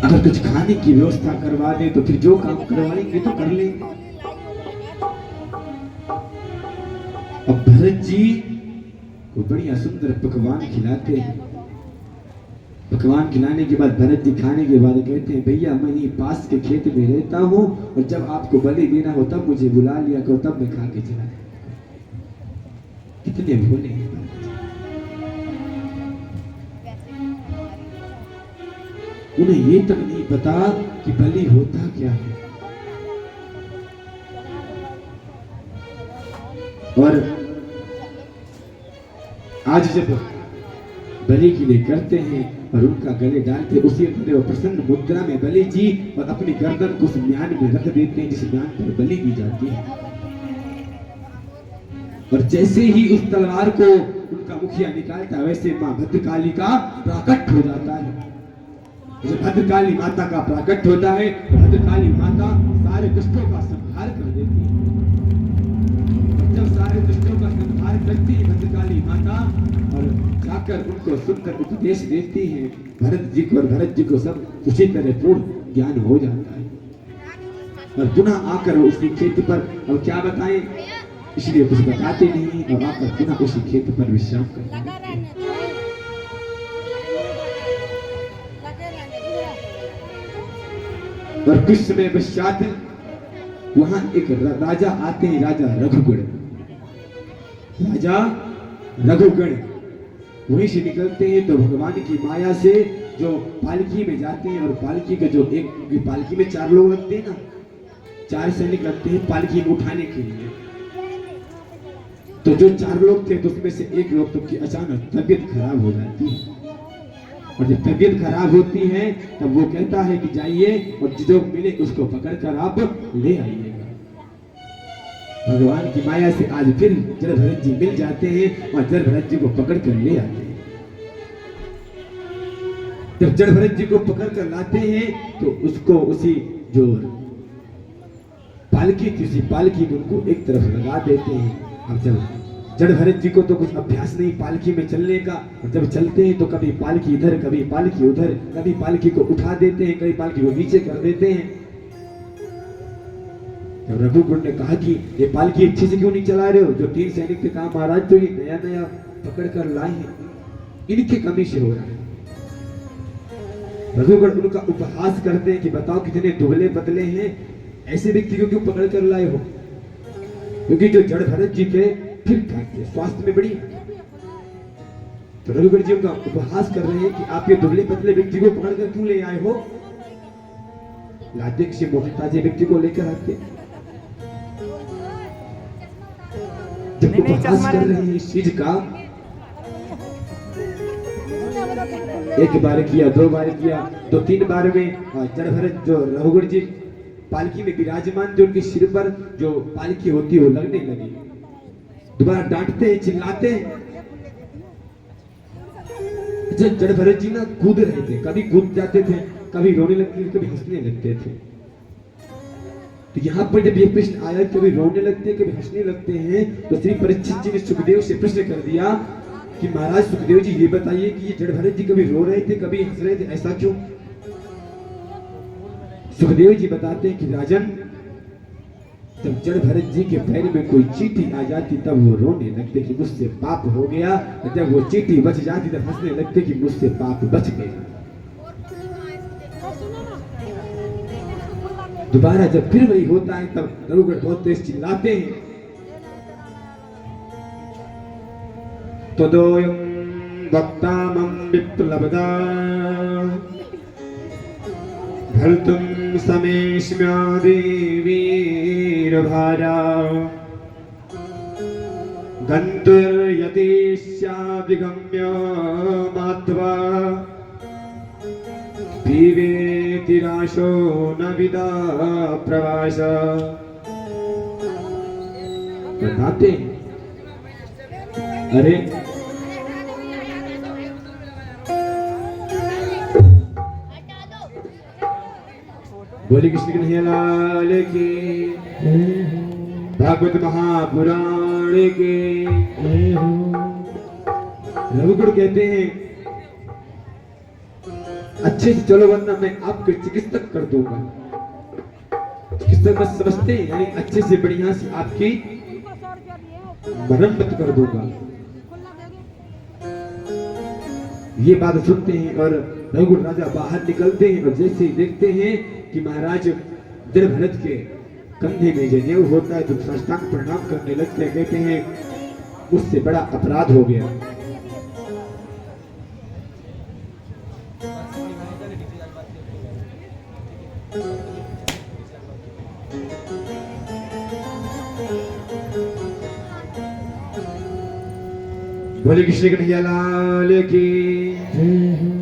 अगर कुछ खाने की व्यवस्था करवा दे तो फिर जो काम करवाएंगे तो कर लेंगे। अब भरत जी को बढ़िया सुंदर पकवान खिलाते हैं। पकवान खिलाने के बाद भरत जी खाने के बाद कहते हैं, भैया मैं यहीं पास के खेत में रहता हूँ और जब आपको बलि देना हो तब मुझे बुला लिया करो, तब मैं खा के चला जाऊंगा। कितने भोले हैं। उन्हें ये तक नहीं पता कि बलि होता क्या है। और आज जब बलि के लिए करते हैं और उनका गले डालते, उसी तरह प्रसन्न मुद्रा में बलि जी और अपनी गर्दन को उस म्यान में रख देते हैं जिस म्यान पर बलि दी जाती है। और जैसे ही उस तलवार को उनका मुखिया निकालता वैसे मां भद्रकाली का प्राकट हो जाता है। जब भद्रकाली माता का प्राकट होता है तो भद्रकाली माता सारे दुष्टों का संहार कर देती है। जब सारे दुष्टों का संहार करती है भद्रकाली माता और जाकर उनको सुनकर उपदेश देती है भरत जी को, और भरत जी को सब उसी तरह पूर्ण ज्ञान हो जाता है। और पुनः आकर उसी खेत पर अब क्या बताएं, इसलिए कुछ बताते नहीं और आकर पुनः उसी खेत पर विश्राम करते हैं। और कुछ समय पश्चात वहां एक राजा आते हैं, राजा रघुगण। राजा रघुगण वहीं से निकलते हैं तो भगवान की माया से जो पालकी में जाते हैं, और पालकी का जो एक पालकी में 4 लोग लगते हैं ना, 4 सैनिक लगते हैं पालकी में उठाने के लिए। तो जो 4 लोग थे तो उसमें से एक लोग तो की अचानक तबीयत खराब हो जाती है, और जब तबीयत खराब होती है तब वो कहता है कि जाइए और जो मिले उसको पकड़कर आप ले आइएगा। भगवान की माया से आज फिर जड़ भरत जी मिल जाते हैं और जड़ भरत जी को पकड़ कर ले आते हैं। जब जड़ भरत जी को पकड़ कर लाते हैं तो उसको उसी जो पालकी थी उसी पालकी में उनको एक तरफ लगा देते हैं। अब जब जड़ भरत जी को तो कुछ अभ्यास नहीं पालकी में चलने का, और जब चलते हैं तो कभी पालकी इधर कभी पालकी उधर, कभी पालकी को उठा देते हैं कभी पालकी को नीचे कर देते हैं। जब रघुकुंड ने कहा कि ये पालकी अच्छे से क्यों नहीं चला रहे हो, जो 3 सैनिक थे कहा महाराज तो ये नया नया पकड़ कर लाए हैं, इनकी कमी से हो रहा है। रघुकुंड उनका उपहास करते हैं कि बताओ कितने दुबले पतले हैं, ऐसे व्यक्ति को क्यों पकड़ कर लाए हो। क्योंकि जो जड़ भरत जी थे ठीक ठाक थे, स्वास्थ्य में बड़ी। तो रघुगढ़ जी उनका उपहास कर रहे हैं कि आप ये दुबले पतले व्यक्ति को पकड़ कर क्यों ले आए हो। लाते किसी मोटे ताजे व्यक्ति को लेकर आते। जब उपहास कर रहे हैं इस चीज का, एक बार किया, 2 बार किया, तो 3 बार में जड़ भरत जो रघुगढ़ जी पालकी में विराजमान जो उनके सिर पर जो पालकी होती है वो लगने लगी। दोबारा डांटते हैं, चिल्लाते हैं। जड़ भरत जी ना कूद रहे थे, कभी कूद जाते थे, कभी रोने लगते थे, कभी हंसने लगते थे। तो यहाँ पर जब ये प्रश्न आया कभी रोने लगते हैं कभी हंसने लगते हैं, तो श्री परीक्षित जी ने सुखदेव से प्रश्न कर दिया कि महाराज सुखदेव जी ये बताइए कि ये जड़ भरत जी कभी रो रहे थे कभी हंस रहे थे, ऐसा क्यों। सुखदेव जी बताते हैं कि राजन जब जड़ भरत जी के पैर में कोई चींटी आ जाती तब वो रोने लगते कि मुझसे पाप हो गया, और जब वो चींटी बच जाती तब हंसने लगते कि मुझसे पाप बच गया। दोबारा जब फिर वही होता है तब रघुगढ़ बहुत तेज चिल्लाते हैं। तदोयं वक्तामं विप्लवदा भर्तुं समेष्म्यादि वीरभारा गन्तुर्यतीश्याभिगम्य मात्वा पीवेति राशो न विदा प्रवास। बताते अरे बोले कृष्ण कन्हैया की, भागवत महापुराण के। रघुगढ़ कहते हैं अच्छे से चलो वरना मैं आपको चिकित्सक कर दूंगा। चिकित्सक मत समझते हैं, यानी अच्छे से बढ़िया से आपकी मरम्मत कर दूंगा। ये बात सुनते हैं और रघुकुल राजा बाहर निकलते हैं और जैसे ही देखते हैं कि महाराज दर भरत के कंधे में जनेऊ होता है तो साष्टांग प्रणाम करने लगते हैं, कहते हैं मुझसे बड़ा अपराध हो गया। बोले कृष्ण कन्हैया लाल की।